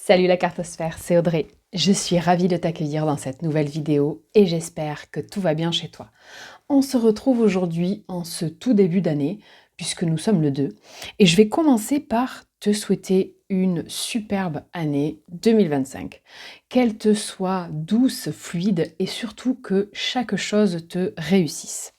Salut la cartosphère, c'est Audrey. Je suis ravie de t'accueillir dans cette nouvelle vidéo et j'espère que tout va bien chez toi. On se retrouve aujourd'hui en ce tout début d'année, puisque nous sommes le 2, et je vais commencer par te souhaiter une superbe année 2025. Qu'elle te soit douce, fluide et surtout que chaque chose te réussisse.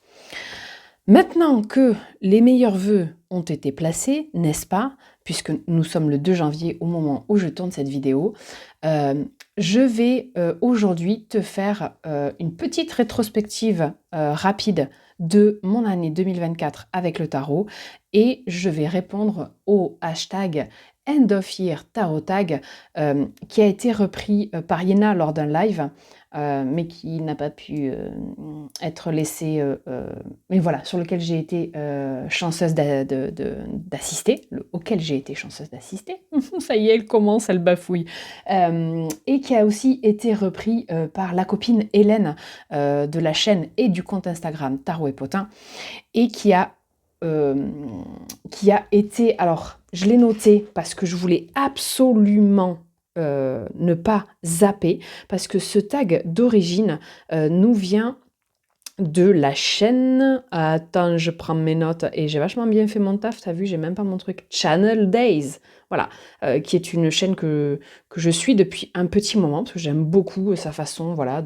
Maintenant que les meilleurs vœux ont été placés, n'est-ce pas, puisque nous sommes le 2 janvier au moment où je tourne cette vidéo, je vais aujourd'hui te faire une petite rétrospective rapide de mon année 2024 avec le tarot et je vais répondre au hashtag End of Year Tarot Tag qui a été repris par Yéna lors d'un live mais qui n'a pas pu être laissé, mais voilà, sur lequel j'ai été chanceuse d'assister, auquel j'ai été chanceuse d'assister, ça y est, elle commence, elle bafouille, et qui a aussi été repris par la copine Hélène de la chaîne et du compte Instagram Tarot et Potin, et qui a été, alors je l'ai noté parce que je voulais absolument ne pas zapper, parce que ce tag d'origine nous vient de la chaîne, attends, je prends mes notes, et j'ai vachement bien fait mon taf, t'as vu, j'ai même pas mon truc, Channel Days, voilà, qui est une chaîne que je suis depuis un petit moment, parce que j'aime beaucoup sa façon, voilà,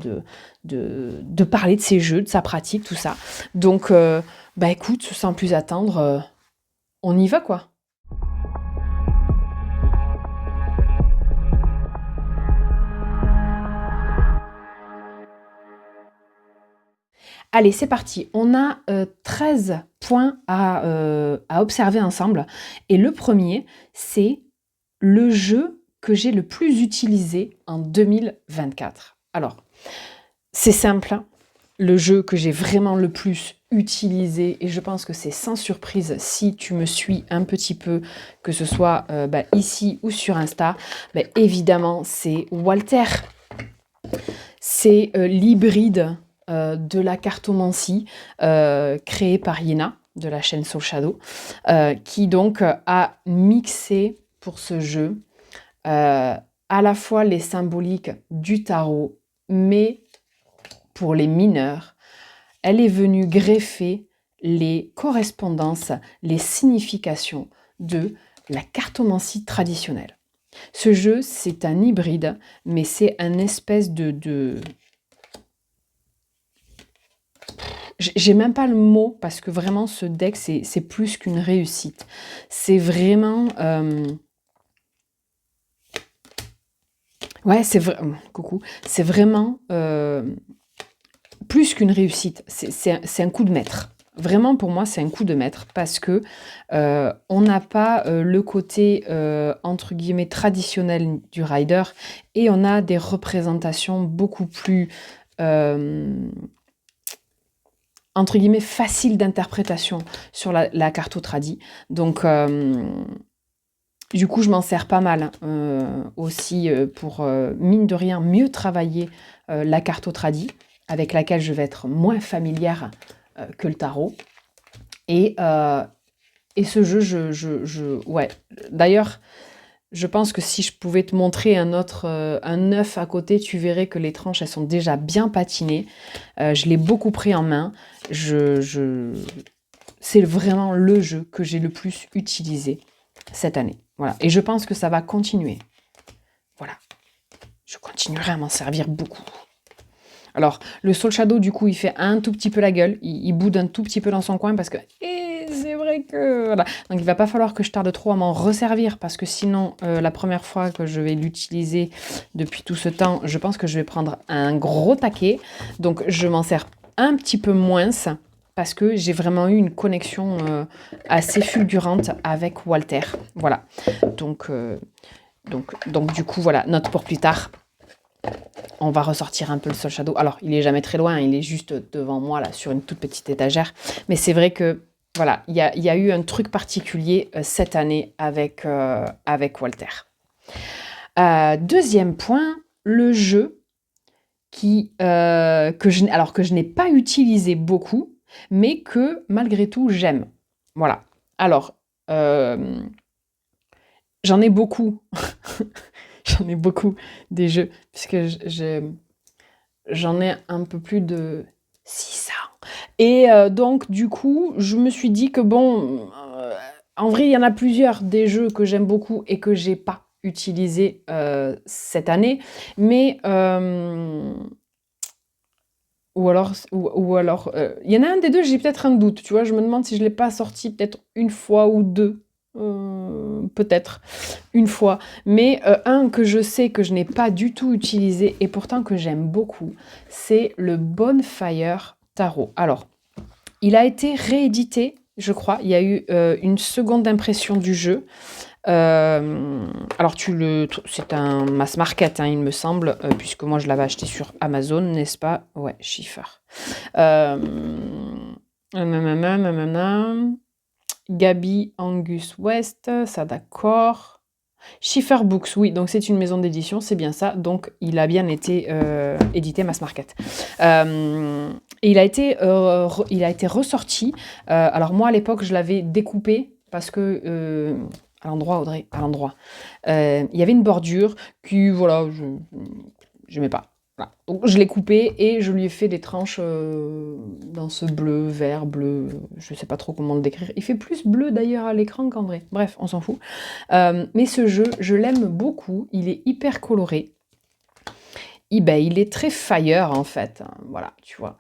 de parler de ses jeux, de sa pratique, tout ça. Donc, bah écoute, sans plus attendre, on y va, quoi. Allez, c'est parti. On a 13 points à observer ensemble. Et le premier, c'est le jeu que j'ai le plus utilisé en 2024. Alors, c'est simple, hein. Le jeu que j'ai vraiment le plus utilisé, et je pense que c'est sans surprise si tu me suis un petit peu, que ce soit ici ou sur Insta, évidemment, c'est Walter. C'est l'hybride de la cartomancie créée par Yéna de la chaîne Soul Shadow, qui donc a mixé pour ce jeu à la fois les symboliques du tarot, mais pour les mineurs, elle est venue greffer les correspondances, les significations de la cartomancie traditionnelle. Ce jeu, c'est un hybride, mais c'est un espèce de... J'ai même pas le mot, parce que vraiment, ce deck, c'est plus qu'une réussite. C'est vraiment... Ouais, coucou. C'est vraiment plus qu'une réussite. C'est un coup de maître. Vraiment, pour moi, c'est un coup de maître parce que on n'a pas le côté entre guillemets traditionnel du rider et on a des représentations beaucoup plus entre guillemets faciles d'interprétation sur la carto tradi. Donc du coup, je m'en sers pas mal aussi pour mine de rien mieux travailler la carto tradi, avec laquelle je vais être moins familière que le tarot. Et ce jeu, ouais. D'ailleurs, je pense que si je pouvais te montrer un œuf à côté, tu verrais que les tranches, elles sont déjà bien patinées. Je l'ai beaucoup pris en main. C'est vraiment le jeu que j'ai le plus utilisé cette année. Voilà. Et je pense que ça va continuer. Voilà. Je continuerai à m'en servir beaucoup. Alors, le Soul Shadow, du coup, il fait un tout petit peu la gueule. Il boude un tout petit peu dans son coin parce que... Et c'est vrai que... Voilà. Donc, il va pas falloir que je tarde trop à m'en resservir parce que sinon, la première fois que je vais l'utiliser depuis tout ce temps, je pense que je vais prendre un gros taquet. Donc, je m'en sers un petit peu moins parce que j'ai vraiment eu une connexion assez fulgurante avec Walter. Voilà. Donc, du coup, voilà, note pour plus tard. On va ressortir un peu le Soul Shadow. Alors, il est jamais très loin, il est juste devant moi, là, sur une toute petite étagère. Mais c'est vrai que, voilà, il y a eu un truc particulier cette année avec Walter. Deuxième point, le jeu que je n'ai pas utilisé beaucoup, mais que, malgré tout, j'aime. Voilà. Alors, j'en ai beaucoup J'en ai beaucoup des jeux, puisque j'en ai un peu plus de 600. Et donc, du coup, je me suis dit que bon, en vrai, il y en a plusieurs des jeux que j'aime beaucoup et que j'ai pas utilisés cette année. Mais, il y en a un des deux, j'ai peut-être un doute, tu vois. Je me demande si je l'ai pas sorti peut-être une fois ou deux. Peut-être une fois. Mais un que je sais que je n'ai pas du tout utilisé et pourtant que j'aime beaucoup, c'est le Bonfire Tarot. Alors, il a été réédité, je crois. Il y a eu une seconde impression du jeu. Alors c'est un mass market, hein, il me semble, puisque moi je l'avais acheté sur Amazon, n'est-ce pas? Ouais, Schiffer. Nanana. Gaby Angus West, ça d'accord. Schiffer Books, oui, donc c'est une maison d'édition, c'est bien ça. Donc il a bien été édité mass market. Et il a été ressorti. Alors moi à l'époque je l'avais découpé parce que à l'endroit, Audrey, à l'endroit. Il y avait une bordure qui, voilà, je n'aimais pas. Voilà. Donc je l'ai coupé et je lui ai fait des tranches dans ce bleu, vert, bleu, je ne sais pas trop comment le décrire. Il fait plus bleu d'ailleurs à l'écran qu'en vrai. Bref, on s'en fout. Mais ce jeu, je l'aime beaucoup. Il est hyper coloré. Il est très fire en fait. Hein, voilà, tu vois.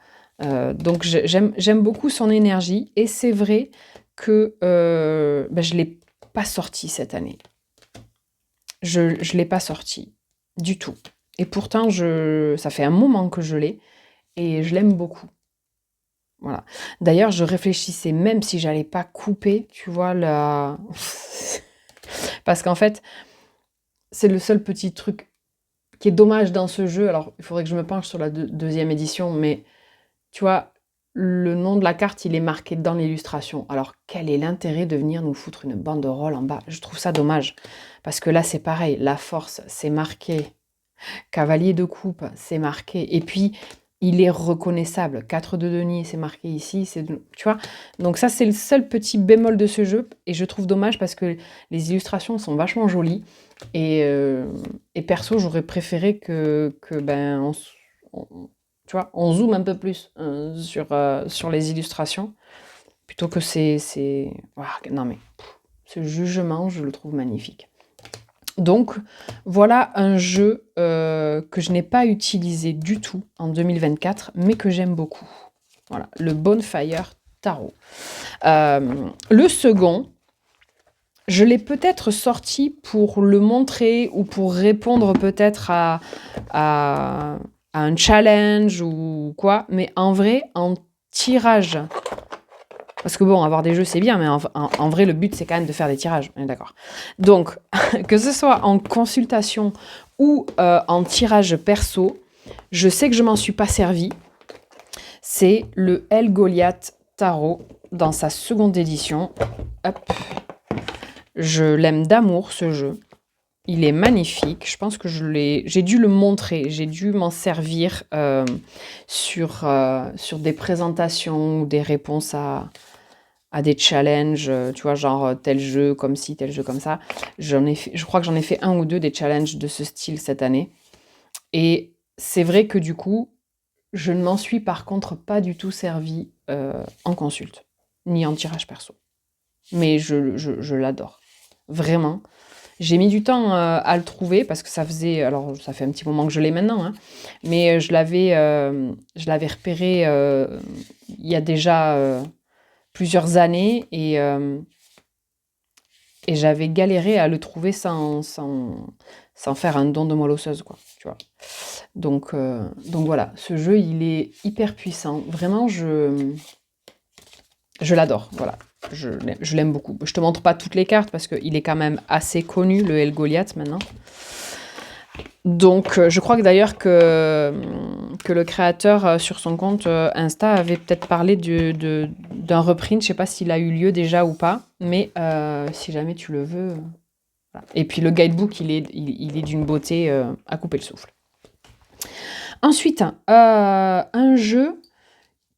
Donc j'aime beaucoup son énergie et c'est vrai que je ne l'ai pas sorti cette année. Je ne l'ai pas sorti du tout. Et pourtant, ça fait un moment que je l'ai et je l'aime beaucoup. Voilà. D'ailleurs, je réfléchissais même si j'allais pas couper, tu vois, parce qu'en fait, c'est le seul petit truc qui est dommage dans ce jeu. Alors, il faudrait que je me penche sur la deuxième édition, mais tu vois, le nom de la carte, il est marqué dans l'illustration. Alors, quel est l'intérêt de venir nous foutre une banderole en bas? Je trouve ça dommage. Parce que là, c'est pareil. La force, c'est marqué. Cavalier de coupe, c'est marqué. Et puis, il est reconnaissable. 4 de denier, c'est marqué ici. Tu vois? Donc ça, c'est le seul petit bémol de ce jeu. Et je trouve dommage parce que les illustrations sont vachement jolies. Et perso, j'aurais préféré que tu vois, on zoome un peu plus sur les illustrations. Plutôt que non mais, ce jugement, je le trouve magnifique. Donc, voilà un jeu que je n'ai pas utilisé du tout en 2024, mais que j'aime beaucoup. Voilà, le Bonfire Tarot. Le second, je l'ai peut-être sorti pour le montrer ou pour répondre peut-être à un challenge ou quoi, mais en vrai, en tirage. Parce que bon, avoir des jeux, c'est bien, mais en vrai, le but, c'est quand même de faire des tirages. On est d'accord. Donc, que ce soit en consultation ou en tirage perso, je sais que je m'en suis pas servi. C'est le El Goliath Tarot dans sa seconde édition. Hop. Je l'aime d'amour, ce jeu. Il est magnifique. Je pense que j'ai dû le montrer. J'ai dû m'en servir sur des présentations ou des réponses à des challenges, tu vois, genre tel jeu comme ci, tel jeu comme ça. Je crois que j'en ai fait un ou deux des challenges de ce style cette année. Et c'est vrai que du coup, je ne m'en suis par contre pas du tout servi en consulte, ni en tirage perso. Mais je l'adore. Vraiment. J'ai mis du temps à le trouver parce que ça fait un petit moment que je l'ai maintenant, hein, mais je l'avais repéré il y a déjà plusieurs années et j'avais galéré à le trouver sans faire un don de moelle osseuse, quoi, tu vois. Donc voilà, ce jeu, il est hyper puissant. Vraiment, je l'adore, voilà. Je l'aime beaucoup. Je te montre pas toutes les cartes parce qu'il est quand même assez connu, le El Goliath, maintenant. Donc, je crois que d'ailleurs que le créateur, sur son compte Insta, avait peut-être parlé d'un reprint. Je sais pas s'il a eu lieu déjà ou pas, mais si jamais tu le veux. Voilà. Et puis le guidebook, il est d'une beauté à couper le souffle. Ensuite, un jeu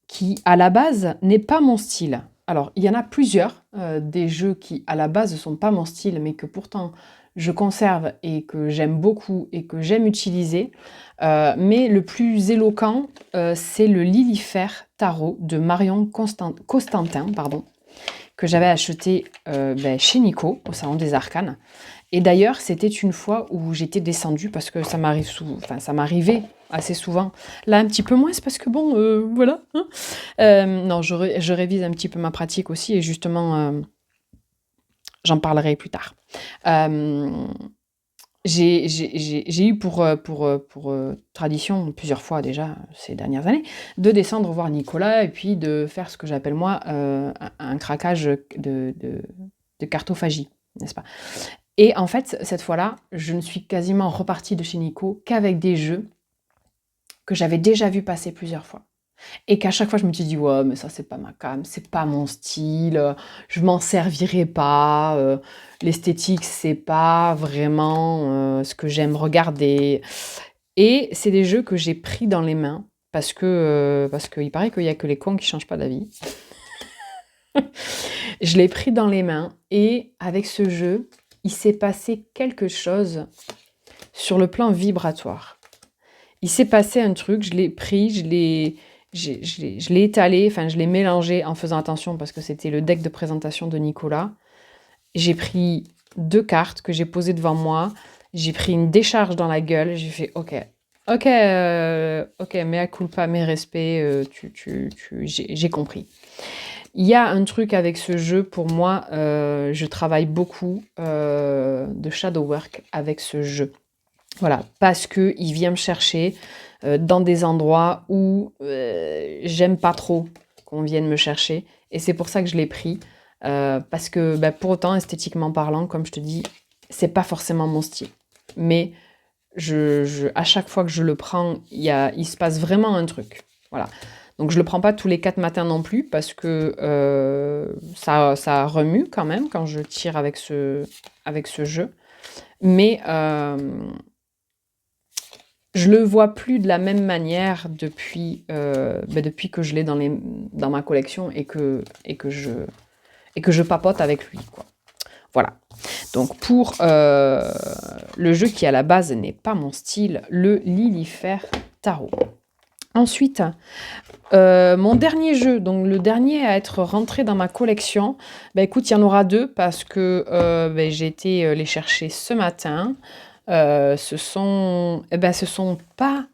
qui, à la base, n'est pas mon style. Alors, il y en a plusieurs, des jeux qui, à la base, ne sont pas mon style, mais que pourtant, je conserve et que j'aime beaucoup et que j'aime utiliser. Mais le plus éloquent, c'est le Lilifère Tarot de Marion Costantin, pardon, que j'avais acheté chez Nico, au Salon des Arcanes. Et d'ailleurs, c'était une fois où j'étais descendue, parce que ça m'arrive enfin, ça m'arrivait assez souvent. Là, un petit peu moins, c'est parce que bon, voilà. Hein. Non, je révise un petit peu ma pratique aussi, et justement, j'en parlerai plus tard. J'ai eu pour tradition, plusieurs fois déjà ces dernières années, de descendre voir Nicolas et puis de faire ce que j'appelle moi un craquage de cartophagie, n'est-ce pas? Et en fait, cette fois-là, je ne suis quasiment repartie de chez Nico qu'avec des jeux que j'avais déjà vus passer plusieurs fois. Et qu'à chaque fois, je me suis dit, ouais, mais ça, c'est pas ma came, c'est pas mon style, je m'en servirai pas, l'esthétique, c'est pas vraiment ce que j'aime regarder. Et c'est des jeux que j'ai pris dans les mains parce qu'il paraît qu'il y a que les cons qui changent pas d'avis. Je l'ai pris dans les mains et avec ce jeu, il s'est passé quelque chose sur le plan vibratoire. Il s'est passé un truc, je l'ai pris, je l'ai étalé, enfin je l'ai mélangé en faisant attention parce que c'était le deck de présentation de Nicolas. J'ai pris 2 cartes que j'ai posées devant moi, j'ai pris une décharge dans la gueule, j'ai fait ok, mea culpa, mes respects, j'ai compris. Il y a un truc avec ce jeu, pour moi, je travaille beaucoup de shadow work avec ce jeu. Voilà, parce qu'il vient me chercher dans des endroits où j'aime pas trop qu'on vienne me chercher. Et c'est pour ça que je l'ai pris. Parce que pour autant, esthétiquement parlant, comme je te dis, c'est pas forcément mon style. Mais à chaque fois que je le prends, il se passe vraiment un truc. Voilà. Donc je le prends pas tous les 4 matins non plus, parce que ça remue quand même quand je tire avec ce jeu. Mais je le vois plus de la même manière depuis que je l'ai dans ma collection et que je papote avec lui, quoi. Voilà. Donc pour le jeu qui à la base n'est pas mon style, le Lilifère Tarot. Ensuite, mon dernier jeu, donc le dernier à être rentré dans ma collection, écoute, il y en aura 2 parce que j'ai été les chercher ce matin. Ce sont pas...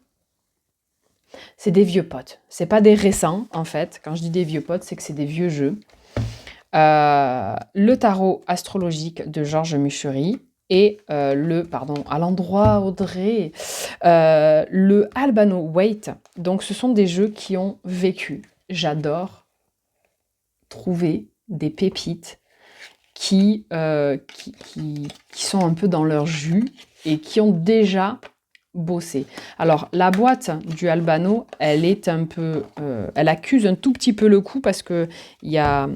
C'est des vieux potes. C'est pas des récents, en fait. Quand je dis des vieux potes, c'est que c'est des vieux jeux. Le tarot astrologique de Georges Muchery et à l'endroit Audrey, le Albano Wait. Donc ce sont des jeux qui ont vécu. J'adore trouver des pépites qui sont un peu dans leur jus et qui ont déjà bossé. Alors la boîte du Albano, elle est un peu, elle accuse un tout petit peu le coup parce que il y a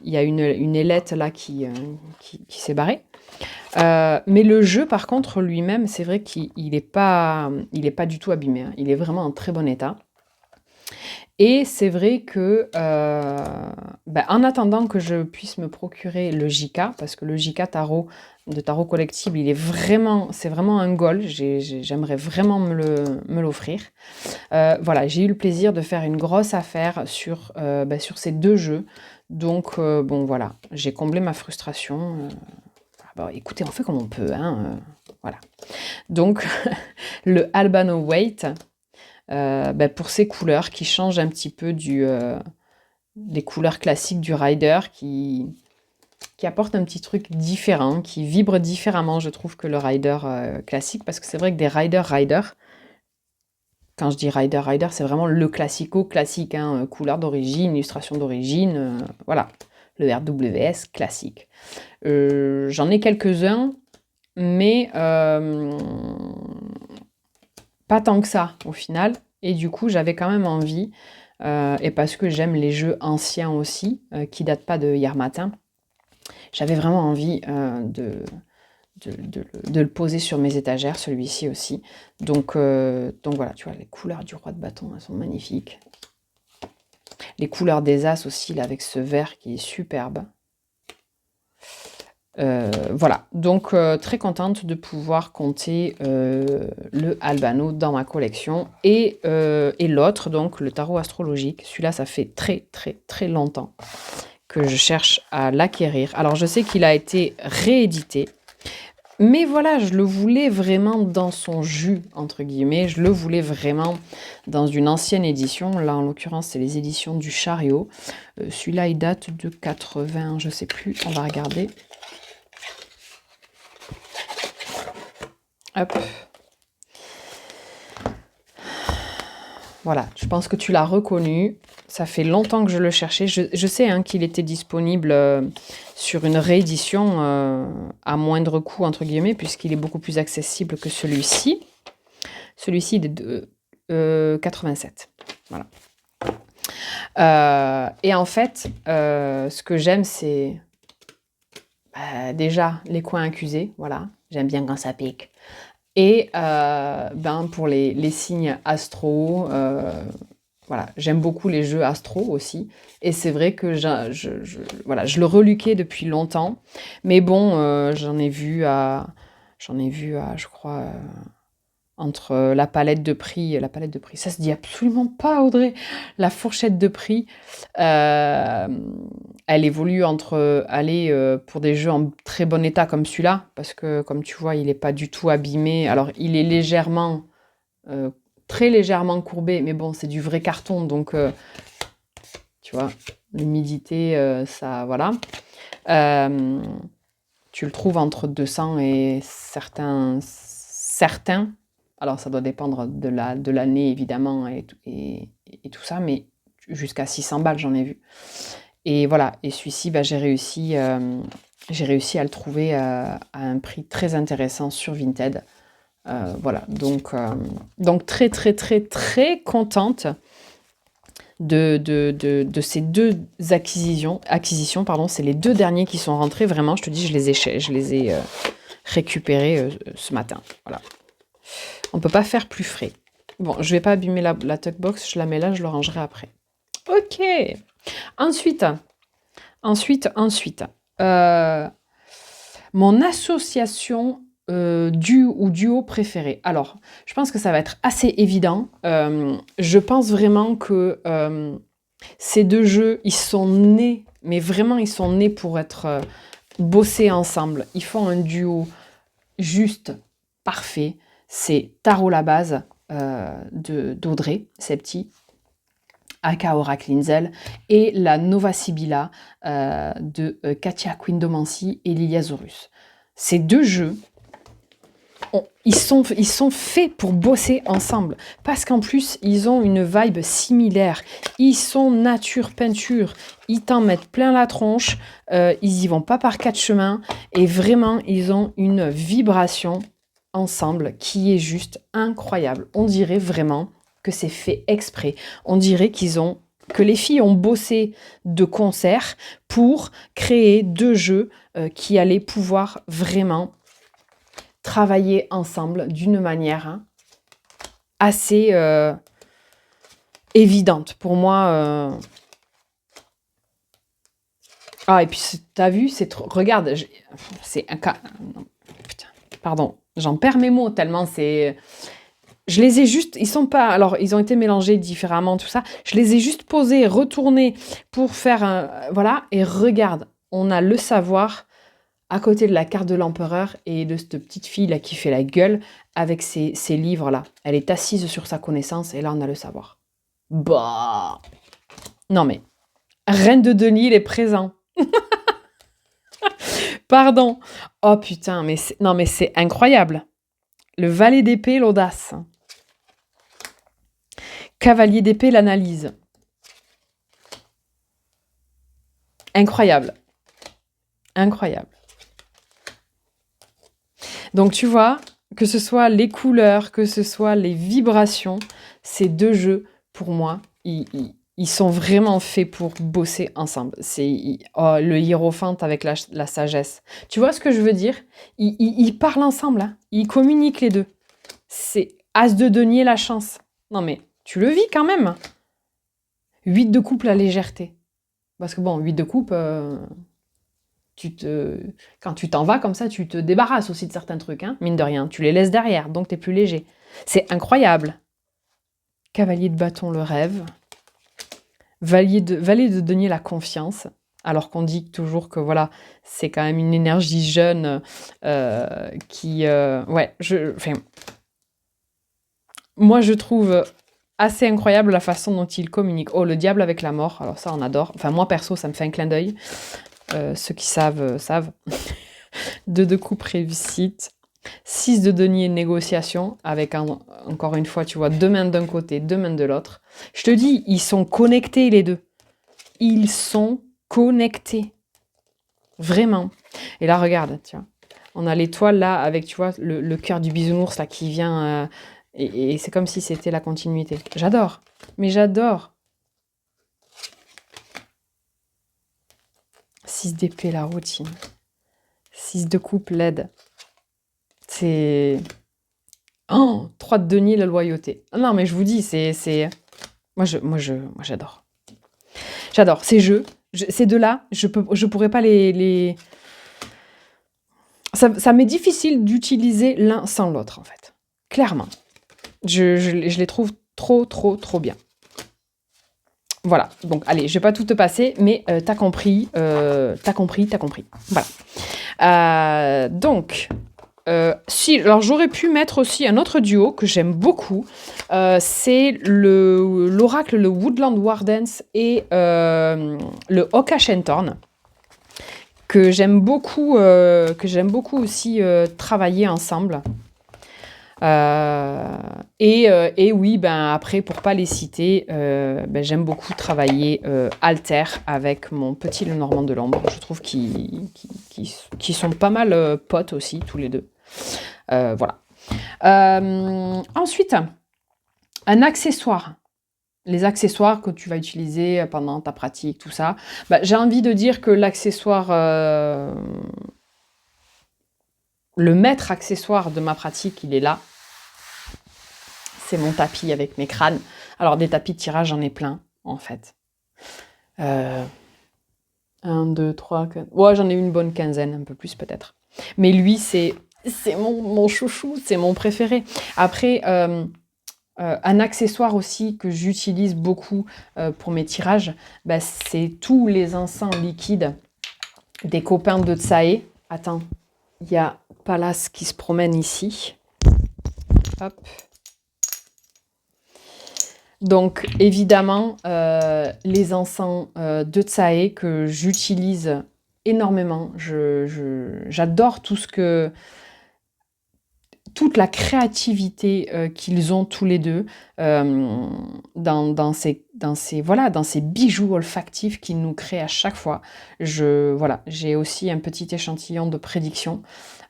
une ailette là qui s'est barrée. Mais le jeu, par contre, lui-même, c'est vrai qu'il est pas du tout abîmé. Hein. Il est vraiment en très bon état. Et c'est vrai que, en attendant que je puisse me procurer le JK, parce que le JK tarot, de tarot collectible, c'est vraiment un goal, j'aimerais vraiment me l'offrir. Voilà, j'ai eu le plaisir de faire une grosse affaire sur ces 2 jeux. Donc, bon, voilà, j'ai comblé ma frustration. Écoutez, on fait comme on peut, hein, voilà. Donc, le Albano Wait, pour ces couleurs qui changent un petit peu des couleurs classiques du rider, qui apportent un petit truc différent, qui vibre différemment, je trouve, que le rider classique, parce que c'est vrai que des rider, quand je dis rider, c'est vraiment le classico-classique, hein, couleur d'origine, illustration d'origine, voilà, le RWS classique. J'en ai quelques-uns, mais pas tant que ça au final, et du coup j'avais quand même envie, et parce que j'aime les jeux anciens aussi, qui datent pas de hier matin, j'avais vraiment envie de le poser sur mes étagères, celui-ci aussi. Donc voilà, tu vois, les couleurs du roi de bâton, elles sont magnifiques. Les couleurs des as aussi, là, avec ce vert qui est superbe. Voilà, donc très contente de pouvoir compter le Albano dans ma collection et l'autre, donc le tarot astrologique. Celui-là, ça fait très très très longtemps que je cherche à l'acquérir. Alors je sais qu'il a été réédité, mais voilà, je le voulais vraiment dans son jus, entre guillemets. Je le voulais vraiment dans une ancienne édition. Là, en l'occurrence, c'est les éditions du Chariot. Celui-là, il date de 80, je sais plus, on va regarder. Hop. Voilà, je pense que tu l'as reconnu. Ça fait longtemps que je le cherchais. Je sais hein, qu'il était disponible sur une réédition à moindre coût, entre guillemets, puisqu'il est beaucoup plus accessible que celui-ci. Celui-ci est de 87. Voilà. Et en fait, ce que j'aime, c'est déjà les coins accusés. Voilà, j'aime bien quand ça pique. Et pour les signes astro, voilà, j'aime beaucoup les jeux astro aussi. Et c'est vrai que voilà, je le reluquais depuis longtemps. Mais bon, j'en ai vu à, je crois, entre la palette de prix, ça se dit absolument pas, Audrey, la fourchette de prix, elle évolue entre aller pour des jeux en très bon état comme celui-là, parce que comme tu vois, il n'est pas du tout abîmé. Alors, il est légèrement, très légèrement courbé, mais bon, c'est du vrai carton, donc tu vois, l'humidité, ça, voilà. Tu le trouves entre 200 et certains. Alors, ça doit dépendre de l'année, évidemment, et tout ça, mais jusqu'à 600 balles, j'en ai vu. Et voilà, et celui-ci, j'ai réussi à le trouver à un prix très intéressant sur Vinted. Voilà, donc très, très, très, très contente de ces deux acquisitions. Pardon, c'est les deux derniers qui sont rentrés. Vraiment, je te dis, je les ai récupérés ce matin. Voilà. On ne peut pas faire plus frais. Bon, je ne vais pas abîmer la tuckbox, je la mets là, je le rangerai après. Ok. Ensuite, mon association duo préféré. Alors, je pense que ça va être assez évident. Je pense vraiment que ces deux jeux, ils sont nés, mais vraiment, ils sont nés pour être bossés ensemble. Ils font un duo juste parfait. C'est Tarot la base d'Audrey Septi, aka Oracle Linzel, et la Nova Sibylla de Katia Quindomancy et Lilia Zorus. Ces deux jeux, ils sont faits pour bosser ensemble, parce qu'en plus, ils ont une vibe similaire. Ils sont nature peinture, ils t'en mettent plein la tronche, ils y vont pas par quatre chemins, et vraiment, ils ont une vibration ensemble qui est juste incroyable. On dirait vraiment que c'est fait exprès. On dirait que les filles ont bossé de concert pour créer deux jeux qui allaient pouvoir vraiment travailler ensemble d'une manière assez évidente. Pour moi... Ah, et puis, t'as vu, c'est trop... Regarde, c'est un cas... Non, putain, pardon, j'en perds mes mots tellement c'est... Je les ai juste... Ils sont pas... Alors, ils ont été mélangés différemment, tout ça. Je les ai juste posés, retournés pour faire un... Voilà, et regarde, on a le savoir à côté de la carte de l'empereur et de cette petite fille là qui fait la gueule avec ces livres là. Elle est assise sur sa connaissance et là on a le savoir. Bah non mais Reine de Denil est présent. Pardon. Oh putain mais c'est incroyable. Le valet d'épée, l'audace. Cavalier d'épée, l'analyse. Incroyable. Incroyable. Donc tu vois, que ce soit les couleurs, que ce soit les vibrations, ces deux jeux, pour moi, ils sont vraiment faits pour bosser ensemble. C'est le hiérophante avec la sagesse. Tu vois ce que je veux dire? Ils parlent ensemble, hein. Ils communiquent les deux. C'est As de denier, la chance. Non mais, tu le vis quand même. 8 de coupe, la légèreté. Parce que bon, 8 de coupe... quand tu t'en vas comme ça, tu te débarrasses aussi de certains trucs, hein, mine de rien. Tu les laisses derrière, donc tu es plus léger. C'est incroyable. Cavalier de bâton, le rêve. Valet de denier, la confiance. Alors qu'on dit toujours que voilà, c'est quand même une énergie jeune qui... ouais, moi je trouve assez incroyable la façon dont il communique. Oh, le diable avec la mort, alors ça on adore. Enfin moi perso, ça me fait un clin d'œil. Ceux qui savent, savent. 2 de coupe, réussite. 6 de denier, négociation, avec encore une fois, tu vois, 2 mains d'un côté, 2 mains de l'autre. Je te dis, ils sont connectés les deux. Ils sont connectés. Vraiment. Et là, regarde, tu vois. On a l'étoile là, avec, tu vois, le cœur du bisounours là qui vient. Et c'est comme si c'était la continuité. J'adore. Mais j'adore. 6 d'épée, la routine. 6 de coupe, l'aide. C'est... Oh, 3 de denier, la loyauté. Non, mais je vous dis, c'est... Moi, j'adore. J'adore. Ces jeux, ces deux-là, je pourrais pas les... Ça m'est difficile d'utiliser l'un sans l'autre, en fait. Clairement. Je les trouve trop bien. Voilà. Donc, allez, je vais pas tout te passer, mais t'as compris. Voilà. Donc... alors j'aurais pu mettre aussi un autre duo que j'aime beaucoup. C'est l'oracle, le Woodland Wardens et le Oka Shentorn, que j'aime beaucoup aussi travailler ensemble. Et oui, ben après, pour pas les citer, ben, j'aime beaucoup travailler alter avec mon petit Lenormand de l'ombre. Je trouve qu'ils sont pas mal potes aussi, tous les deux. Voilà. Ensuite, un accessoire. Les accessoires que tu vas utiliser pendant ta pratique, tout ça. Bah, j'ai envie de dire que l'accessoire, le maître accessoire de ma pratique, il est là. C'est mon tapis avec mes crânes. Alors, des tapis de tirage, j'en ai plein, en fait. 1, 2, 3, 4... Ouais, j'en ai une bonne quinzaine, un peu plus peut-être. Mais lui, c'est mon chouchou, c'est mon préféré. Après, un accessoire aussi que j'utilise beaucoup pour mes tirages, bah, c'est tous les encens liquides des copains de Tsae. Attends, il y a Palace qui se promène ici. Hop. Donc, évidemment, les encens de Tsae que j'utilise énormément. J'adore toute la créativité qu'ils ont tous les deux dans ces bijoux olfactifs qu'ils nous créent à chaque fois. J'ai aussi un petit échantillon de prédiction.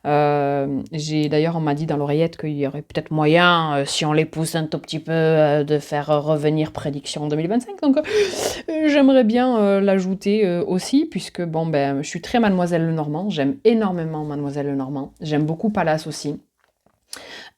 D'ailleurs, on m'a dit dans l'oreillette qu'il y aurait peut-être moyen, si on les pousse un tout petit peu, de faire revenir prédiction en 2025. Donc, j'aimerais bien l'ajouter aussi, puisque bon, ben, je suis très Mademoiselle Lenormand. J'aime énormément Mademoiselle Lenormand. J'aime beaucoup Palace aussi.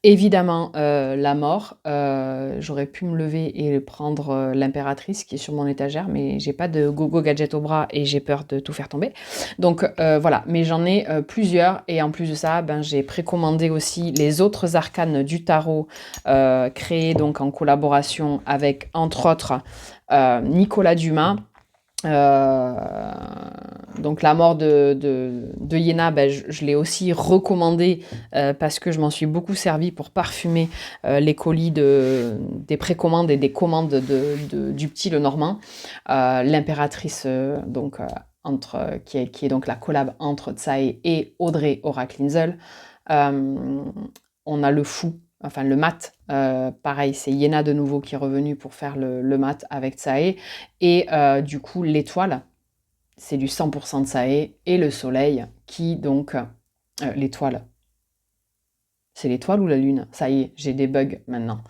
Évidemment, la mort. J'aurais pu me lever et prendre l'impératrice qui est sur mon étagère, mais j'ai pas de gogo gadget au bras et j'ai peur de tout faire tomber. Donc voilà, mais j'en ai plusieurs et en plus de ça, ben, j'ai précommandé aussi les autres arcanes du tarot créés donc en collaboration avec entre autres Nicolas Dumas. Donc la mort de Yéna, ben, je l'ai aussi recommandé parce que je m'en suis beaucoup servi pour parfumer les colis des précommandes et des commandes du petit Lenormand. L'impératrice, qui est donc la collab entre Tsae et Audrey Oracle-Linzel. On a le fou, enfin le mat, pareil, c'est Yéna de nouveau qui est revenue pour faire le mat avec Tsae. Et du coup, l'étoile, c'est du 100% de Tsae. Et le soleil, qui donc... l'étoile. C'est l'étoile ou la lune? Ça y est, j'ai des bugs maintenant.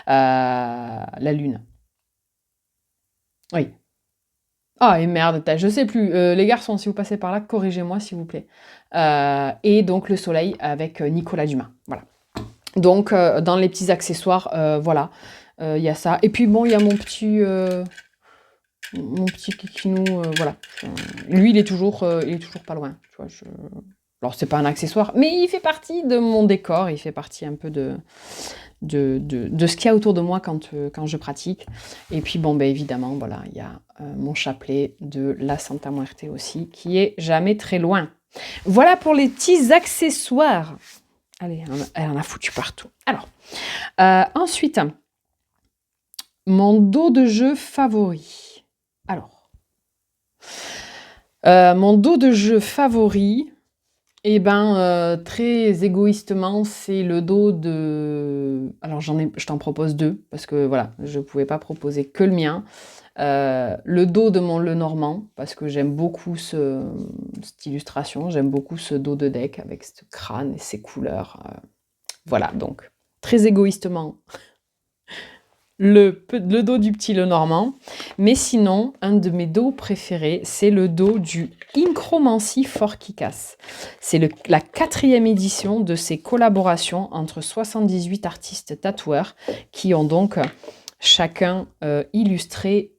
La lune. Oui. Ah, et merde, je sais plus. Les garçons, si vous passez par là, corrigez-moi, s'il vous plaît. Et donc, le soleil avec Nicolas Dumas. Voilà. Donc, dans les petits accessoires, voilà, il y a ça. Et puis, bon, il y a mon petit Mon petit kikinou, voilà. Lui, il est toujours pas loin, tu vois? Alors c'est pas un accessoire, mais il fait partie de mon décor, il fait partie un peu de ce qu'il y a autour de moi quand je pratique. Et puis bon, ben évidemment, voilà, il y a mon chapelet de la Santa Muerte aussi, qui est jamais très loin. Voilà pour les petits accessoires. Allez, elle en a foutu partout. Alors, ensuite, mon dos de jeu favori. Alors, mon dos de jeu favori, eh ben, très égoïstement, c'est le dos de... Alors, je t'en propose deux, parce que voilà, je ne pouvais pas proposer que le mien. Le dos de mon Lenormand, parce que j'aime beaucoup cette illustration, j'aime beaucoup ce dos de deck avec ce crâne et ses couleurs. Voilà, donc, très égoïstement, le dos du petit Lenormand. Mais sinon, un de mes dos préférés, c'est le dos du Incromancy for Kick-Ass. C'est la 4e édition de ces collaborations entre 78 artistes tatoueurs qui ont donc chacun illustré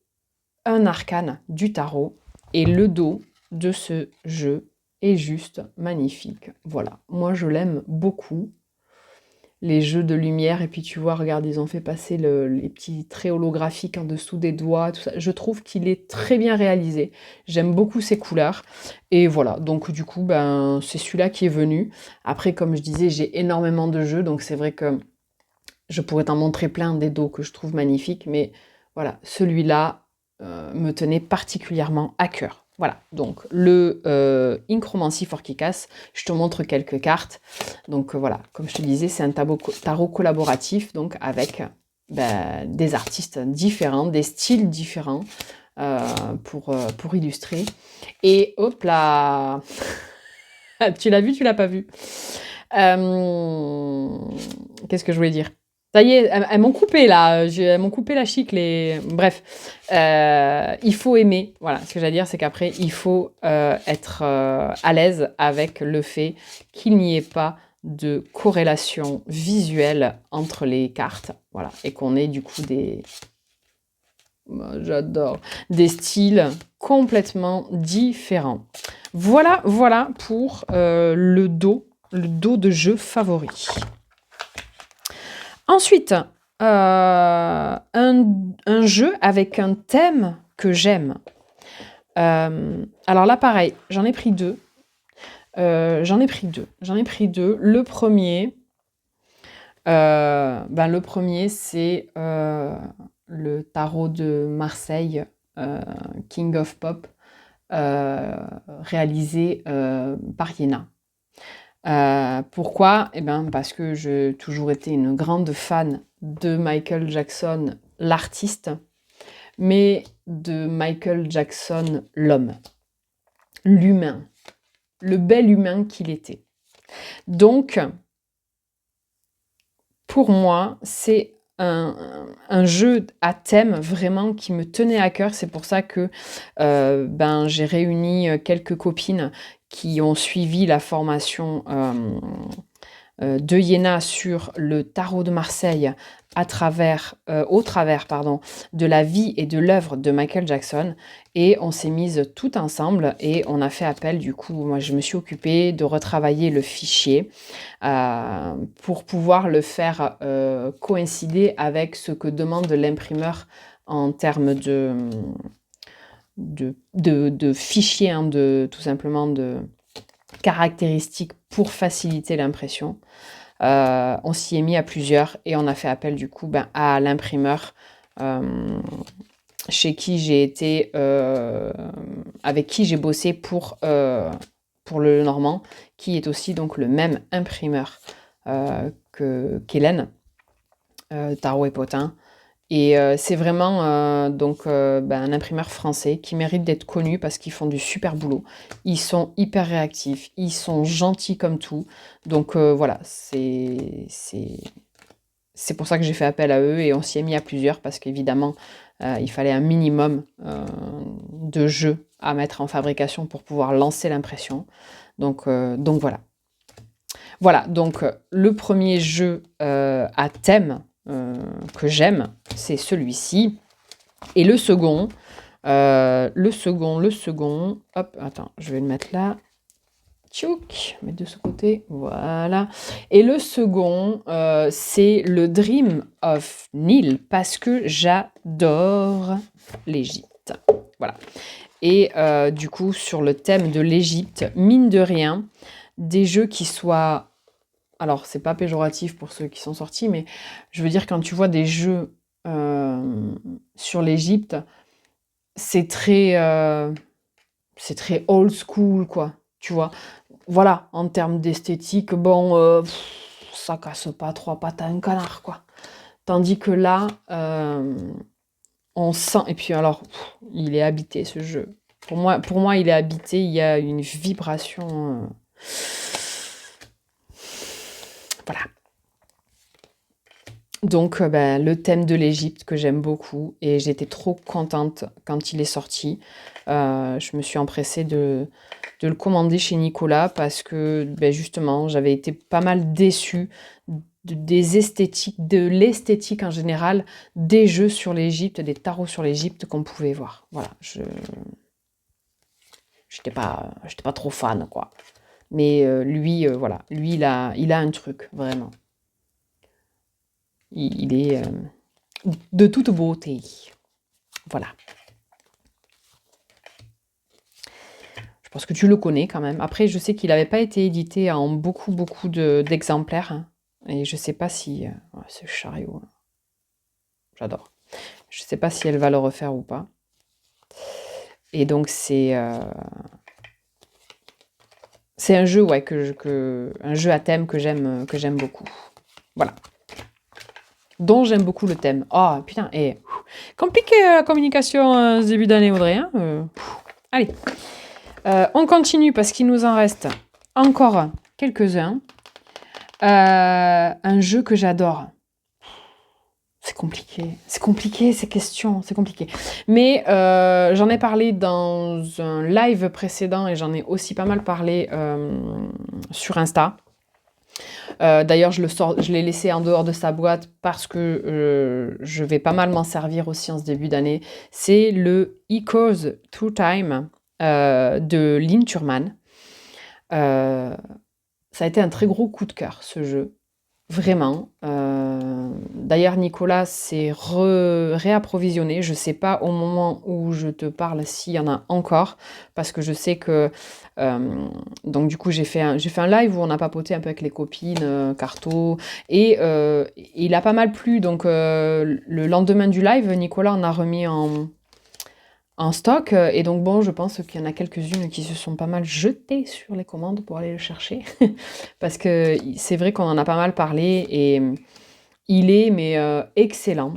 un arcane du tarot. Et le dos de ce jeu est juste magnifique. Voilà, moi je l'aime beaucoup. Les jeux de lumière, et puis tu vois, regarde, ils ont fait passer les petits traits holographiques en dessous des doigts, tout ça. Je trouve qu'il est très bien réalisé. J'aime beaucoup ses couleurs. Et voilà, donc du coup, ben, c'est celui-là qui est venu. Après, comme je disais, j'ai énormément de jeux, donc c'est vrai que je pourrais t'en montrer plein des dos que je trouve magnifiques, mais voilà, celui-là me tenait particulièrement à cœur. Voilà, donc le Incromancy for Kick-Ass, je te montre quelques cartes. Donc voilà, comme je te disais, c'est un tarot collaboratif, donc avec des artistes différents, des styles différents pour illustrer. Et hop là, tu l'as vu, tu l'as pas vu. Qu'est-ce que je voulais dire? Ça y est, elles m'ont coupé là, elles m'ont coupé la chicle et bref, il faut aimer. Voilà, ce que j'allais dire, c'est qu'après, il faut être à l'aise avec le fait qu'il n'y ait pas de corrélation visuelle entre les cartes, voilà, et qu'on ait du coup j'adore, des styles complètement différents. Voilà pour le dos de jeu favori. Ensuite, un jeu avec un thème que j'aime. Alors là, pareil, j'en ai pris deux. Le premier, c'est le tarot de Marseille, King of Pop, réalisé par Iéna. Pourquoi? Eh ben, parce que j'ai toujours été une grande fan de Michael Jackson, l'artiste, mais de Michael Jackson, l'homme, l'humain, le bel humain qu'il était. Donc, pour moi, c'est un jeu à thème vraiment qui me tenait à cœur. C'est pour ça que j'ai réuni quelques copines qui ont suivi la formation de Iéna sur le tarot de Marseille au travers de la vie et de l'œuvre de Michael Jackson. Et on s'est mises toutes ensemble et on a fait appel, du coup, moi je me suis occupée de retravailler le fichier pour pouvoir le faire coïncider avec ce que demande l'imprimeur en termes de fichier, hein, tout simplement de caractéristiques pour faciliter l'impression. On s'y est mis à plusieurs et on a fait appel du coup à l'imprimeur chez qui j'ai été, avec qui j'ai bossé pour le Normand, qui est aussi donc le même imprimeur qu'Hélène, Tarot et Potin. Et c'est vraiment un imprimeur français qui mérite d'être connu parce qu'ils font du super boulot. Ils sont hyper réactifs, ils sont gentils comme tout. Donc voilà, c'est pour ça que j'ai fait appel à eux et on s'y est mis à plusieurs parce qu'évidemment, il fallait un minimum de jeux à mettre en fabrication pour pouvoir lancer l'impression. Donc voilà. Voilà, donc le premier jeu à thème que j'aime, c'est celui-ci. Et le second, Le second, hop, attends, je vais le mettre là. Tchouk, mettre de ce côté, voilà. Et le second, c'est le Dream of Nile, parce que j'adore l'Égypte. Voilà. Et du coup, sur le thème de l'Égypte, mine de rien, des jeux qui soient... Alors, c'est pas péjoratif pour ceux qui sont sortis, mais je veux dire, quand tu vois des jeux sur l'Égypte, c'est très old school, quoi. Tu vois, voilà, en termes d'esthétique, bon, ça casse pas trois pattes à un canard, quoi. Tandis que là, on sent... Et puis alors, il est habité, ce jeu. Pour moi, il est habité, il y a une vibration... Voilà. Donc, le thème de l'Égypte que j'aime beaucoup, et j'étais trop contente quand il est sorti. Je me suis empressée de le commander chez Nicolas parce que, justement, j'avais été pas mal déçue des esthétiques, de l'esthétique en général, des jeux sur l'Égypte, des tarots sur l'Égypte qu'on pouvait voir. Voilà, j'étais pas trop fan, quoi. Mais lui, voilà, lui, il a un truc, vraiment. Il est de toute beauté. Voilà. Je pense que tu le connais quand même. Après, je sais qu'il n'avait pas été édité en beaucoup d'exemplaires, hein. Et je sais pas si... ce chariot, hein. J'adore. Je sais pas si elle va le refaire ou pas. Et donc, c'est un jeu, ouais, un jeu à thème que j'aime beaucoup. Voilà. Dont j'aime beaucoup le thème. Oh, putain, et compliqué la communication ce début d'année, Audrey, hein. Allez. On continue parce qu'il nous en reste encore quelques-uns. Un jeu que j'adore. C'est compliqué ces questions, c'est compliqué. Mais j'en ai parlé dans un live précédent et j'en ai aussi pas mal parlé sur Insta. D'ailleurs, je l'ai laissé en dehors de sa boîte parce que je vais pas mal m'en servir aussi en ce début d'année. C'est le Echoes Through Time de Lynn Turman. Ça a été un très gros coup de cœur, ce jeu. Vraiment. D'ailleurs, Nicolas s'est réapprovisionné. Je ne sais pas au moment où je te parle s'il y en a encore, parce que je sais que... donc du coup, j'ai fait un live où on a papoté un peu avec les copines, Carto, et il a pas mal plu. Donc le lendemain du live, Nicolas en a remis en stock. Et donc bon, je pense qu'il y en a quelques-unes qui se sont pas mal jetées sur les commandes pour aller le chercher. Parce que c'est vrai qu'on en a pas mal parlé et il est excellent.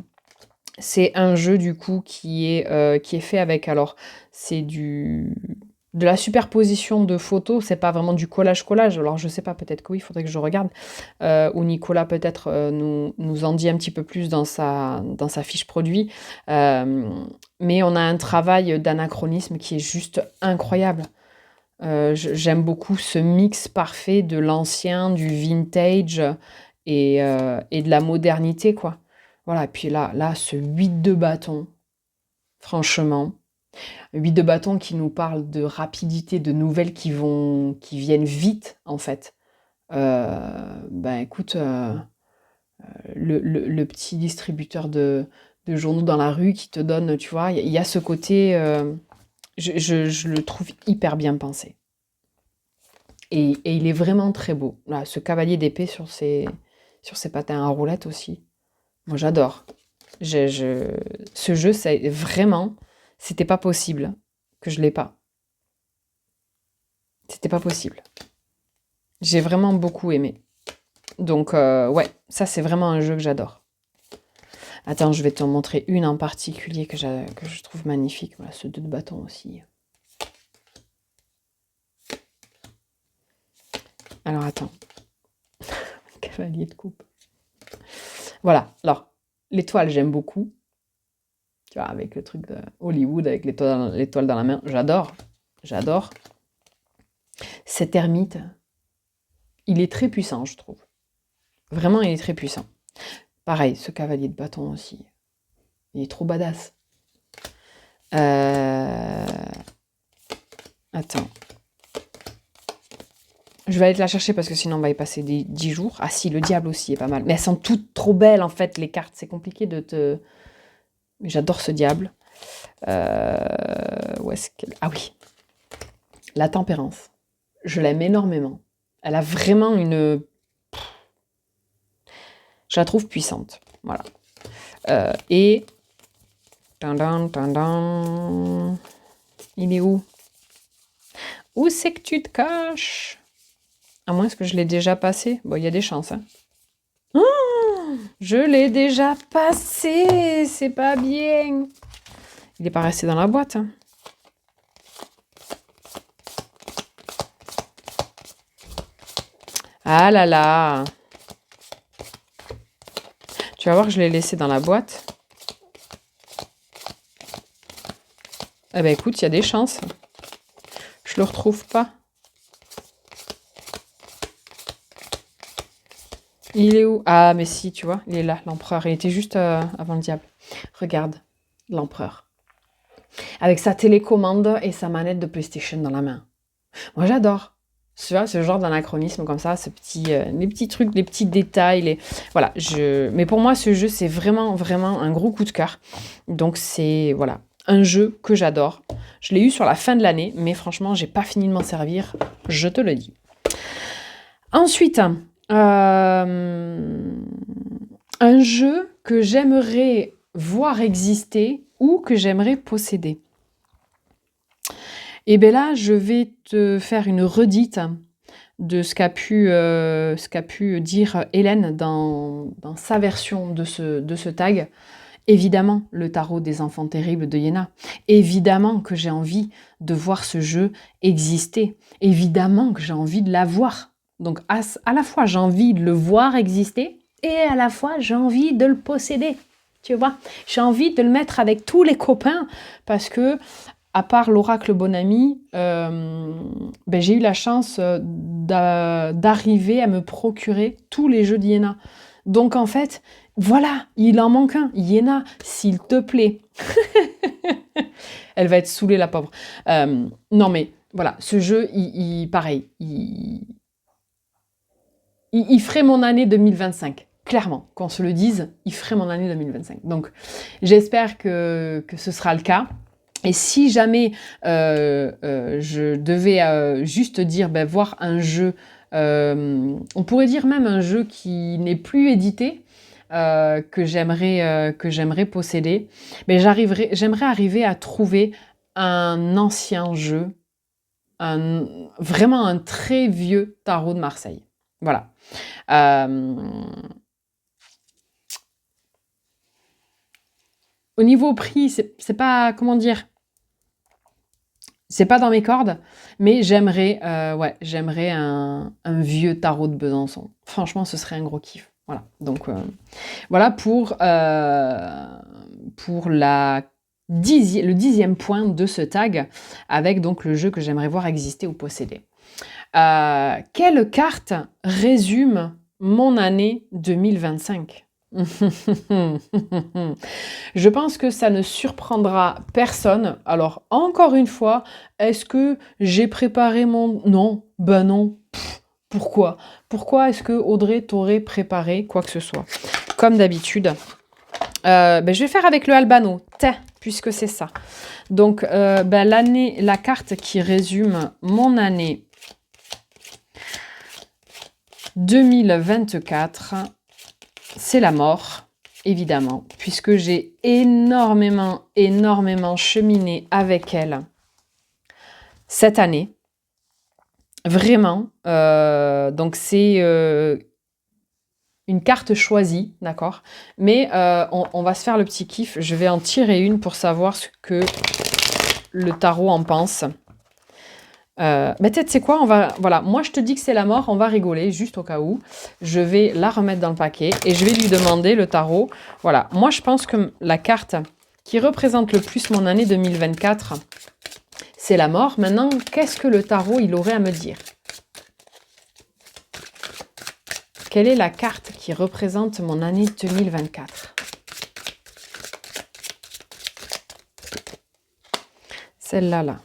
C'est un jeu du coup qui est fait avec, alors c'est de la superposition de photos, c'est pas vraiment du collage, alors je sais pas, peut-être que oui, il faudrait que je regarde, ou Nicolas peut-être nous en dit un petit peu plus dans sa fiche produit, mais on a un travail d'anachronisme qui est juste incroyable. J'aime beaucoup ce mix parfait de l'ancien, du vintage et de la modernité, quoi. Voilà, et puis là, ce 8 de bâton, franchement, 8 de bâton qui nous parle de rapidité, de nouvelles qui viennent vite, en fait. Écoute, le petit distributeur de journaux dans la rue qui te donne, tu vois, il y a ce côté, je le trouve hyper bien pensé. Et il est vraiment très beau. Là, ce cavalier d'épée sur ses patins à roulettes aussi. Moi, j'adore. Ce jeu, c'est vraiment... C'était pas possible que je l'ai pas. C'était pas possible. J'ai vraiment beaucoup aimé. Donc, ouais, ça, c'est vraiment un jeu que j'adore. Attends, je vais te montrer une en particulier que je trouve magnifique. Voilà, ce 2 de bâton aussi. Alors, attends. Cavalier de coupe. Voilà, alors, l'étoile, j'aime beaucoup. Tu vois, avec le truc de Hollywood, avec l'étoile dans la main, j'adore. Cet ermite, il est très puissant, je trouve. Vraiment, il est très puissant. Pareil, ce cavalier de bâton aussi. Il est trop badass. Euh, Attends. Je vais aller te la chercher parce que sinon on va y passer 10 jours. Ah si, le diable aussi est pas mal. Mais elles sont toutes trop belles en fait, les cartes. C'est compliqué de te... Mais j'adore ce diable. Où est-ce qu'elle... Ah oui. La tempérance. Je l'aime énormément. Elle a vraiment une... Je la trouve puissante. Voilà. Et... Il est où? Où c'est que tu te caches? À moins que je l'ai déjà passé. Bon, il y a des chances. Hein. Oh, je l'ai déjà passé. C'est pas bien. Il n'est pas resté dans la boîte. Hein. Ah là là. Tu vas voir que je l'ai laissé dans la boîte. Eh ben écoute, il y a des chances. Je le retrouve pas. Il est où? Ah, mais si, tu vois, il est là, l'empereur. Il était juste avant le diable. Regarde, l'empereur. Avec sa télécommande et sa manette de PlayStation dans la main. Moi, j'adore. Tu vois, ce genre d'anachronisme comme ça, les petits trucs, les petits détails. Voilà, mais pour moi, ce jeu, c'est vraiment, vraiment un gros coup de cœur. Donc, c'est, voilà, un jeu que j'adore. Je l'ai eu sur la fin de l'année, mais franchement, j'ai pas fini de m'en servir, je te le dis. Ensuite, un jeu que j'aimerais voir exister ou que j'aimerais posséder. Et bien là, je vais te faire une redite de ce qu'a pu dire Hélène dans sa version de ce tag. Évidemment, le tarot des enfants terribles de Iéna. Évidemment que j'ai envie de voir ce jeu exister. Évidemment que j'ai envie de l'avoir. Donc à la fois j'ai envie de le voir exister et à la fois j'ai envie de le posséder. Tu vois, j'ai envie de le mettre avec tous les copains parce que à part l'oracle Bonami, j'ai eu la chance d'arriver à me procurer tous les jeux d'Iéna. Donc en fait, voilà, il en manque un. Iéna, s'il te plaît. Elle va être saoulée, la pauvre. Non mais voilà, ce jeu, pareil, il ferait mon année 2025. Clairement, qu'on se le dise, il ferait mon année 2025. Donc j'espère que ce sera le cas. Et si jamais je devais juste dire, voir un jeu, on pourrait dire même un jeu qui n'est plus édité, que j'aimerais posséder, mais j'aimerais arriver à trouver un ancien jeu, vraiment un très vieux tarot de Marseille. Voilà. Au niveau prix, c'est pas, comment dire, c'est pas dans mes cordes, mais j'aimerais un vieux tarot de Besançon. Franchement, ce serait un gros kiff. Voilà. Donc voilà pour le 10e point de ce tag, avec donc le jeu que j'aimerais voir exister ou posséder. Quelle carte résume mon année 2025? Je pense que ça ne surprendra personne. Alors, encore une fois, est-ce que j'ai préparé mon... Non, ben non. Pourquoi? Pourquoi est-ce que Audrey t'aurait préparé quoi que ce soit? Comme d'habitude, je vais faire avec le Albano, puisque c'est ça. Donc, la carte qui résume mon année 2024, c'est la mort, évidemment, puisque j'ai énormément cheminé avec elle cette année. Vraiment. Donc, c'est une carte choisie, d'accord? Mais on va se faire le petit kiff. Je vais en tirer une pour savoir ce que le tarot en pense. Peut-être, c'est quoi, voilà, moi je te dis que c'est la mort, on va rigoler, juste au cas où. Je vais la remettre dans le paquet et je vais lui demander le tarot. Voilà, moi je pense que la carte qui représente le plus mon année 2024, c'est la mort. Maintenant, qu'est-ce que le tarot, il aurait à me dire? Quelle est la carte qui représente mon année 2024? Celle-là, là.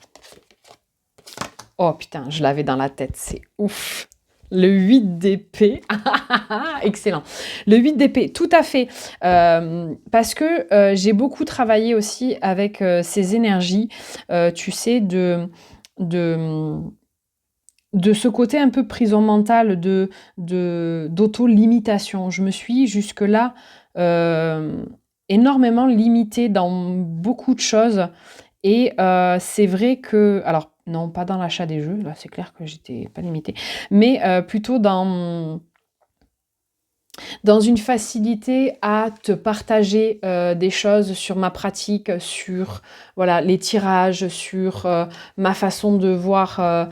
Oh putain, je l'avais dans la tête, c'est ouf. Le 8 d'épée. Excellent. Le 8 d'épée, tout à fait. Parce que j'ai beaucoup travaillé aussi avec ces énergies, tu sais, de, de ce côté un peu prison mentale, d'auto-limitation. Je me suis jusque-là énormément limitée dans beaucoup de choses. Et c'est vrai que, alors non, pas dans l'achat des jeux, là c'est clair que j'étais pas limitée, mais plutôt dans une facilité à te partager des choses sur ma pratique, sur voilà, les tirages, sur ma façon de voir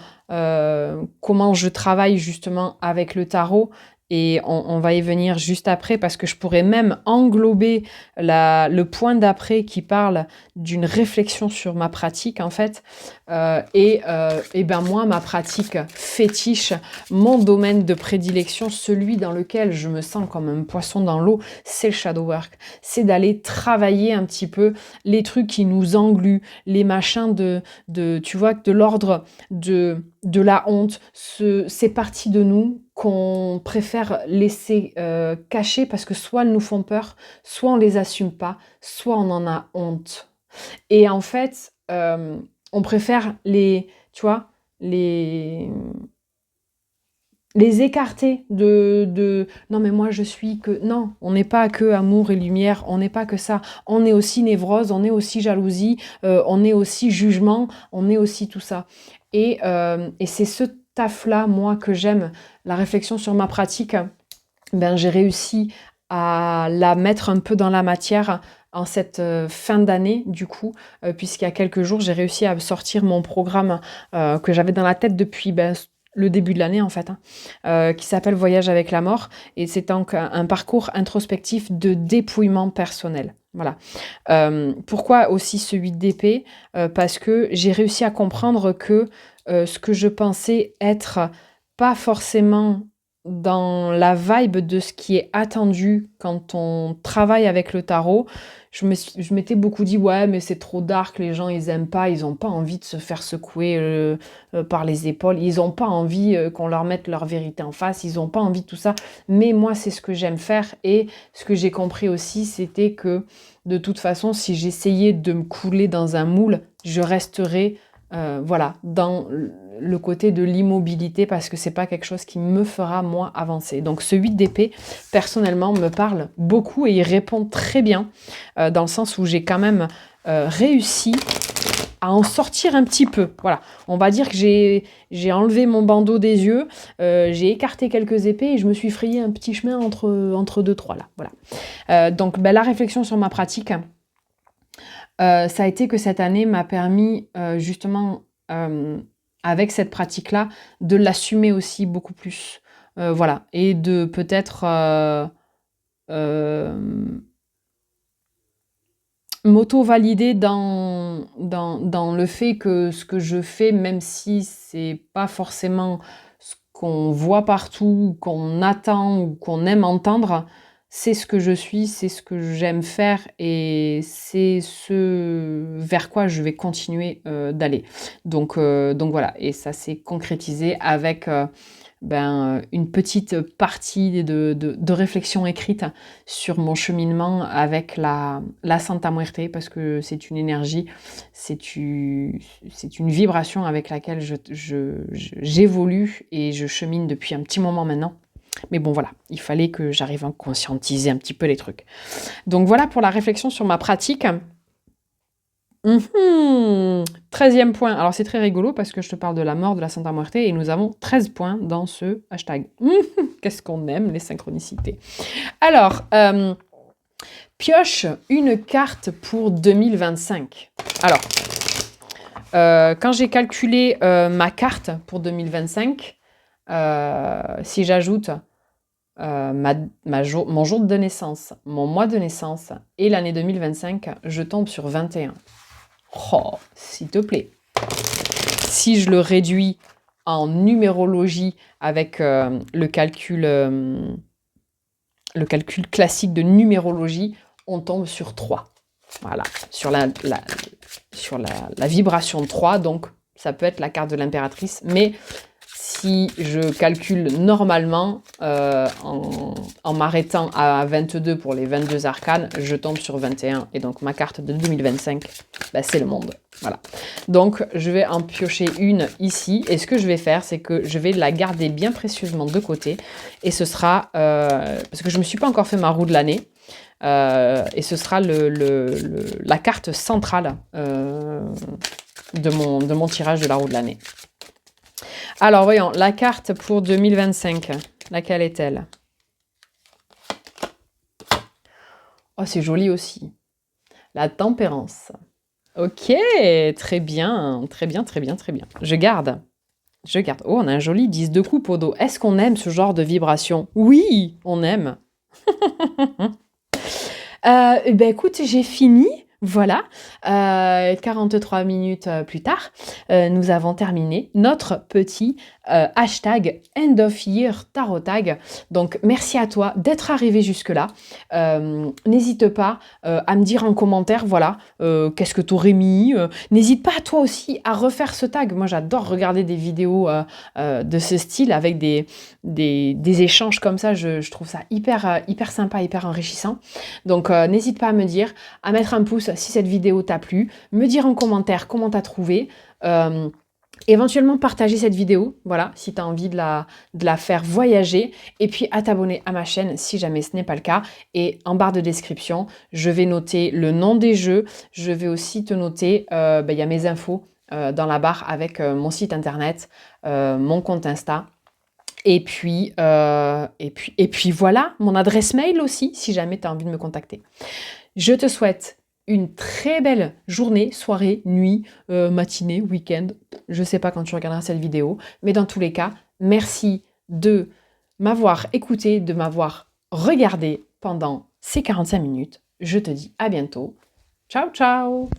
comment je travaille justement avec le tarot. Et on va y venir juste après parce que je pourrais même englober le point d'après qui parle d'une réflexion sur ma pratique en fait. Et ben moi, ma pratique fétiche, mon domaine de prédilection, celui dans lequel je me sens comme un poisson dans l'eau, c'est le shadow work. C'est d'aller travailler un petit peu les trucs qui nous engluent, les machins tu vois, de l'ordre de la honte, ces parties de nous qu'on préfère laisser cacher parce que soit elles nous font peur, soit on les assume pas, soit on en a honte. Et en fait, on préfère tu vois, les écarter non mais moi je suis que non, on n'est pas que amour et lumière, on n'est pas que ça, on est aussi névrose, on est aussi jalousie, on est aussi jugement, on est aussi tout ça. Et c'est ce taf là moi que j'aime, la réflexion sur ma pratique. Ben j'ai réussi à la mettre un peu dans la matière en cette fin d'année du coup, puisqu'il y a quelques jours j'ai réussi à sortir mon programme que j'avais dans la tête depuis le début de l'année en fait, qui s'appelle Voyage avec la mort, et c'est donc un parcours introspectif de dépouillement personnel. Voilà. Pourquoi aussi ce 8 d'épée? Parce que j'ai réussi à comprendre que ce que je pensais être pas forcément dans la vibe de ce qui est attendu quand on travaille avec le tarot, je m'étais beaucoup dit ouais mais c'est trop dark, les gens ils aiment pas, ils ont pas envie de se faire secouer par les épaules, ils ont pas envie qu'on leur mette leur vérité en face, ils ont pas envie de tout ça, mais moi c'est ce que j'aime faire. Et ce que j'ai compris aussi c'était que de toute façon si j'essayais de me couler dans un moule, je resterais voilà, dans le côté de l'immobilité parce que c'est pas quelque chose qui me fera moi avancer. Donc ce 8 d'épée, personnellement, me parle beaucoup et il répond très bien dans le sens où j'ai quand même réussi à en sortir un petit peu. Voilà, on va dire que j'ai enlevé mon bandeau des yeux, j'ai écarté quelques épées et je me suis frayé un petit chemin entre deux, trois là. Voilà. Donc la réflexion sur ma pratique, ça a été que cette année m'a permis justement, avec cette pratique-là, de l'assumer aussi beaucoup plus. Voilà. Et de peut-être m'auto-valider dans le fait que ce que je fais, même si c'est pas forcément ce qu'on voit partout, qu'on attend ou qu'on aime entendre, c'est ce que je suis, c'est ce que j'aime faire et c'est ce vers quoi je vais continuer d'aller. Donc voilà, et ça s'est concrétisé avec une petite partie de réflexion écrite sur mon cheminement avec la Santa Muerte, parce que c'est une énergie, c'est une vibration avec laquelle j'évolue et je chemine depuis un petit moment maintenant. Mais bon, voilà, il fallait que j'arrive à conscientiser un petit peu les trucs. Donc voilà pour la réflexion sur ma pratique. 13e point. Alors c'est très rigolo parce que je te parle de la mort de la Santa Muerte et nous avons 13 points dans ce hashtag. Qu'est-ce qu'on aime les synchronicités. Alors, pioche une carte pour 2025. Alors, quand j'ai calculé ma carte pour 2025, si j'ajoute mon jour de naissance, mon mois de naissance et l'année 2025, je tombe sur 21. Oh, s'il te plaît. Si je le réduis en numérologie avec le calcul classique de numérologie, on tombe sur 3. Voilà, sur la vibration 3, donc ça peut être la carte de l'impératrice, mais si je calcule normalement, en m'arrêtant à 22 pour les 22 arcanes, je tombe sur 21. Et donc, ma carte de 2025, bah, c'est le monde. Voilà. Donc, je vais en piocher une ici. Et ce que je vais faire, c'est que je vais la garder bien précieusement de côté. Et ce sera... parce que je ne me suis pas encore fait ma roue de l'année. Et ce sera la carte centrale de mon tirage de la roue de l'année. Alors, voyons, la carte pour 2025, laquelle est-elle? Oh, c'est joli aussi. La tempérance. Ok, très bien, très bien, très bien, très bien. Je garde. Oh, on a un joli 10 de coupe au dos. Est-ce qu'on aime ce genre de vibration? Oui, on aime. Ben écoute, j'ai fini. Voilà, 43 minutes plus tard, nous avons terminé notre petit hashtag End of Year Tarot Tag. Donc, merci à toi d'être arrivé jusque-là. N'hésite pas à me dire en commentaire, voilà, qu'est-ce que tu aurais mis. N'hésite pas, toi aussi, à refaire ce tag. Moi, j'adore regarder des vidéos de ce style avec des échanges comme ça. Je trouve ça hyper sympa, hyper enrichissant. Donc, n'hésite pas à me dire, à mettre un pouce si cette vidéo t'a plu, me dire en commentaire comment t'as trouvé, éventuellement partager cette vidéo, voilà, si tu as envie de la faire voyager, et puis à t'abonner à ma chaîne si jamais ce n'est pas le cas. Et en barre de description, je vais noter le nom des jeux, je vais aussi te noter, y a mes infos dans la barre avec mon site internet, mon compte Insta. Et puis voilà, mon adresse mail aussi, si jamais tu as envie de me contacter. Je te souhaite une très belle journée, soirée, nuit, matinée, week-end. Je ne sais pas quand tu regarderas cette vidéo, mais dans tous les cas, merci de m'avoir écouté, de m'avoir regardé pendant ces 45 minutes. Je te dis à bientôt. Ciao, ciao!